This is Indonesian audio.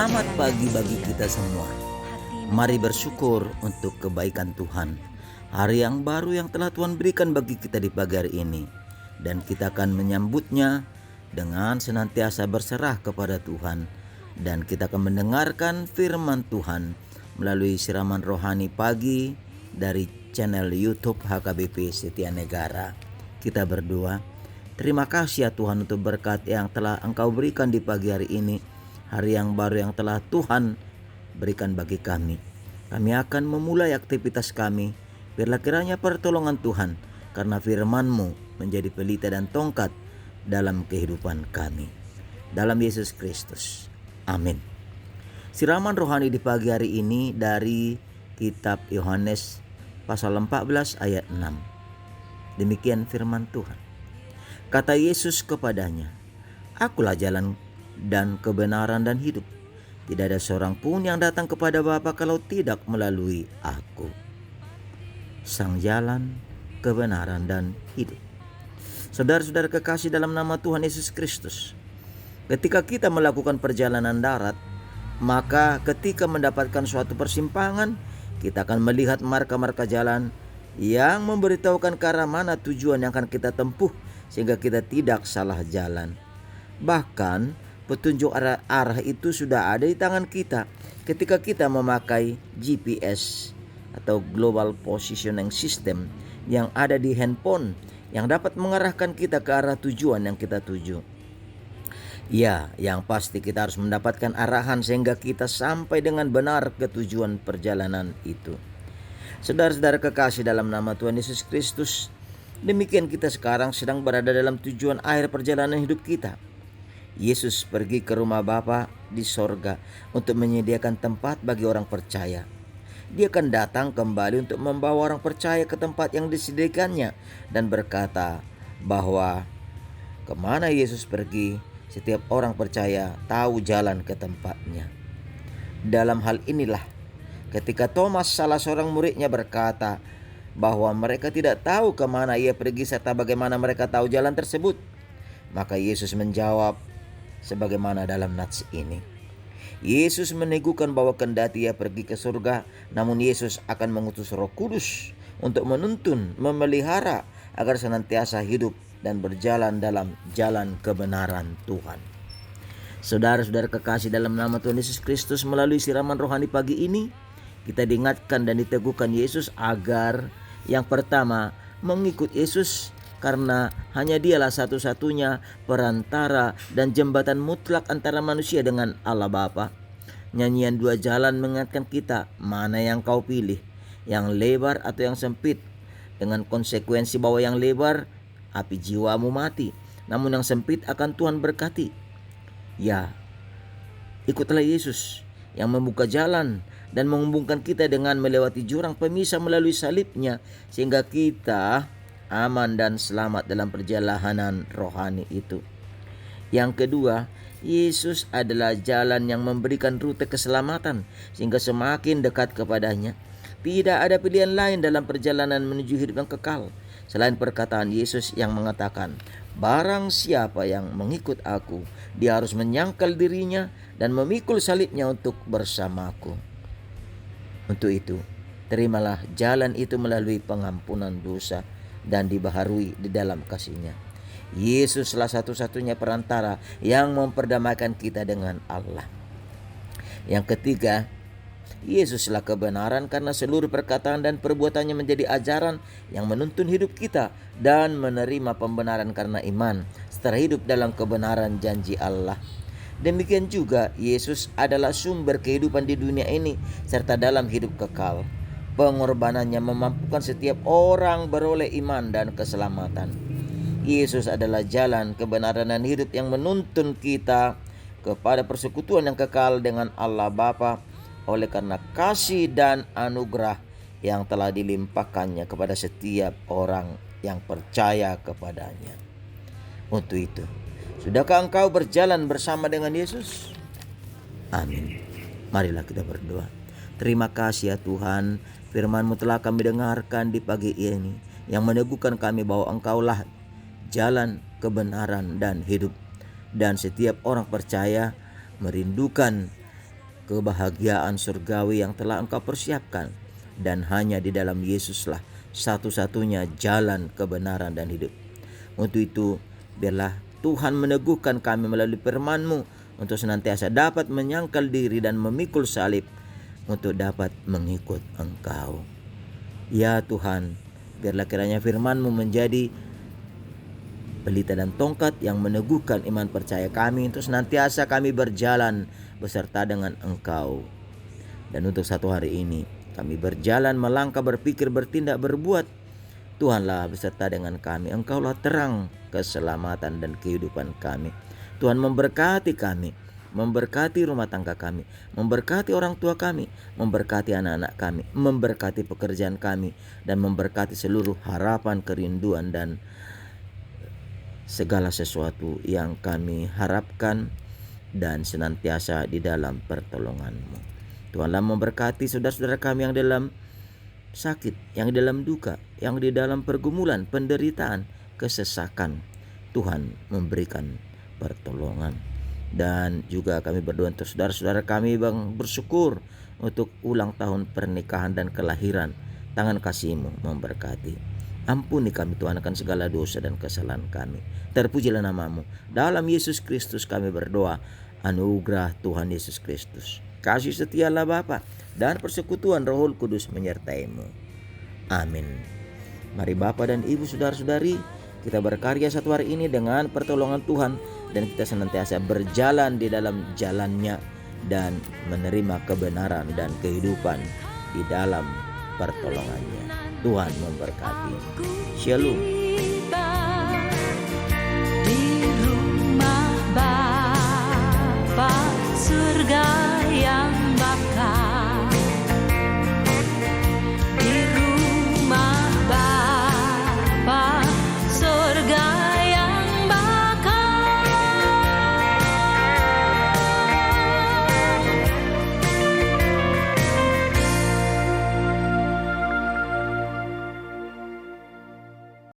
Selamat pagi bagi kita semua. Mari bersyukur untuk kebaikan Tuhan. Hari yang baru yang telah Tuhan berikan bagi kita di pagi hari ini. Dan kita akan menyambutnya dengan senantiasa berserah kepada Tuhan. Dan kita akan mendengarkan firman Tuhan melalui siraman rohani pagi dari channel YouTube HKBP Setia Negara. Kita berdoa. Terima kasih ya Tuhan untuk berkat yang telah Engkau berikan di pagi hari ini. Hari yang baru yang telah Tuhan berikan bagi kami. Kami akan memulai aktivitas kami. Biarlah kiranya pertolongan Tuhan, karena firman-Mu menjadi pelita dan tongkat dalam kehidupan kami. Dalam Yesus Kristus. Amin. Siraman rohani di pagi hari ini dari kitab Yohanes pasal 14 ayat 6. Demikian firman Tuhan. Kata Yesus kepadanya, "Akulah jalan dan kebenaran dan hidup. Tidak ada seorang pun yang datang kepada Bapa kalau tidak melalui Aku." Sang jalan, kebenaran, dan hidup. Saudara-saudara kekasih dalam nama Tuhan Yesus Kristus, ketika kita melakukan perjalanan darat, maka ketika mendapatkan suatu persimpangan, kita akan melihat marka-marka jalan yang memberitahukan ke arah mana tujuan yang akan kita tempuh, sehingga kita tidak salah jalan. Bahkan petunjuk arah itu sudah ada di tangan kita ketika kita memakai GPS atau Global Positioning System yang ada di handphone, yang dapat mengarahkan kita ke arah tujuan yang kita tuju. Ya, yang pasti kita harus mendapatkan arahan sehingga kita sampai dengan benar ke tujuan perjalanan itu. Saudara-saudara kekasih dalam nama Tuhan Yesus Kristus, demikian kita sekarang sedang berada dalam tujuan akhir perjalanan hidup kita. Yesus pergi ke rumah Bapa di sorga untuk menyediakan tempat bagi orang percaya. Dia akan datang kembali untuk membawa orang percaya ke tempat yang disediakannya dan berkata bahwa kemana Yesus pergi, setiap orang percaya tahu jalan ke tempatnya. Dalam hal inilah ketika Thomas, salah seorang muridnya, berkata bahwa mereka tidak tahu kemana ia pergi serta bagaimana mereka tahu jalan tersebut, maka Yesus menjawab sebagaimana dalam nats ini. Yesus meneguhkan bahwa kendati ia pergi ke surga, namun Yesus akan mengutus Roh Kudus untuk menuntun, memelihara agar senantiasa hidup dan berjalan dalam jalan kebenaran Tuhan. Saudara-saudara kekasih dalam nama Tuhan Yesus Kristus, melalui siraman rohani pagi ini, kita diingatkan dan diteguhkan Yesus agar yang pertama mengikut Yesus, karena hanya Dialah satu-satunya perantara dan jembatan mutlak antara manusia dengan Allah Bapa. Nyanyian Dua Jalan mengingatkan kita, mana yang kau pilih, yang lebar atau yang sempit, dengan konsekuensi bahwa yang lebar api jiwamu mati, namun yang sempit akan Tuhan berkati. Ya, ikutlah Yesus yang membuka jalan dan menghubungkan kita dengan melewati jurang pemisah melalui salibnya, sehingga kita aman dan selamat dalam perjalanan rohani itu. Yang kedua, Yesus adalah jalan yang memberikan rute keselamatan sehingga semakin dekat kepadanya. Tidak ada pilihan lain dalam perjalanan menuju hidup yang kekal selain perkataan Yesus yang mengatakan, "Barang siapa yang mengikut Aku, dia harus menyangkal dirinya dan memikul salibnya untuk bersamaku." Untuk itu, terimalah jalan itu melalui pengampunan dosa dan dibaharui di dalam kasih-Nya. Yesuslah satu-satunya perantara yang memperdamaikan kita dengan Allah. Yang ketiga, Yesuslah kebenaran, karena seluruh perkataan dan perbuatannya menjadi ajaran yang menuntun hidup kita dan menerima pembenaran karena iman, serta hidup dalam kebenaran janji Allah. Demikian juga Yesus adalah sumber kehidupan di dunia ini serta dalam hidup kekal. Pengorbanannya memampukan setiap orang beroleh iman dan keselamatan. Yesus adalah jalan, kebenaran, dan hidup yang menuntun kita kepada persekutuan yang kekal dengan Allah Bapa oleh karena kasih dan anugerah yang telah dilimpahkannya kepada setiap orang yang percaya kepadanya. Untuk itu, sudahkah engkau berjalan bersama dengan Yesus? Amin. Marilah kita berdoa. Terima kasih ya Tuhan, firman-Mu telah kami dengarkan di pagi ini, yang meneguhkan kami bahwa Engkaulah jalan, kebenaran, dan hidup. Dan setiap orang percaya merindukan kebahagiaan surgawi yang telah Engkau persiapkan. Dan hanya di dalam Yesuslah satu-satunya jalan kebenaran dan hidup. Untuk itu, biarlah Tuhan meneguhkan kami melalui firman-Mu untuk senantiasa dapat menyangkal diri dan memikul salib untuk dapat mengikut Engkau. Ya Tuhan, biarlah kiranya firman-Mu menjadi pelita dan tongkat yang meneguhkan iman percaya kami untuk senantiasa kami berjalan beserta dengan Engkau. Dan untuk satu hari ini, kami berjalan, melangkah, berpikir, bertindak, berbuat. Tuhanlah beserta dengan kami. Engkaulah terang keselamatan dan kehidupan kami. Tuhan memberkati kami, memberkati rumah tangga kami, memberkati orang tua kami, memberkati anak-anak kami, memberkati pekerjaan kami, dan memberkati seluruh harapan, kerinduan, dan segala sesuatu yang kami harapkan dan senantiasa di dalam pertolongan-Mu. Tuhanlah memberkati saudara-saudara kami yang dalam sakit, yang dalam duka, yang di dalam pergumulan, penderitaan, kesesakan. Tuhan memberikan pertolongan. Dan juga kami berdoa untuk saudara-saudara kami yang bersyukur untuk ulang tahun pernikahan dan kelahiran. Tangan kasih-Mu memberkati. Ampuni kami Tuhan akan segala dosa dan kesalahan kami. Terpujilah nama-Mu. Dalam Yesus Kristus kami berdoa. Anugerah Tuhan Yesus Kristus, kasih setia Allah Bapa, dan persekutuan Roh Kudus menyertai-Mu. Amin. Mari Bapa dan Ibu, saudara-saudari, kita berkarya satu hari ini dengan pertolongan Tuhan, dan kita senantiasa berjalan di dalam jalan-Nya dan menerima kebenaran dan kehidupan di dalam pertolongan-Nya. Tuhan memberkati. Shalom. Di rumah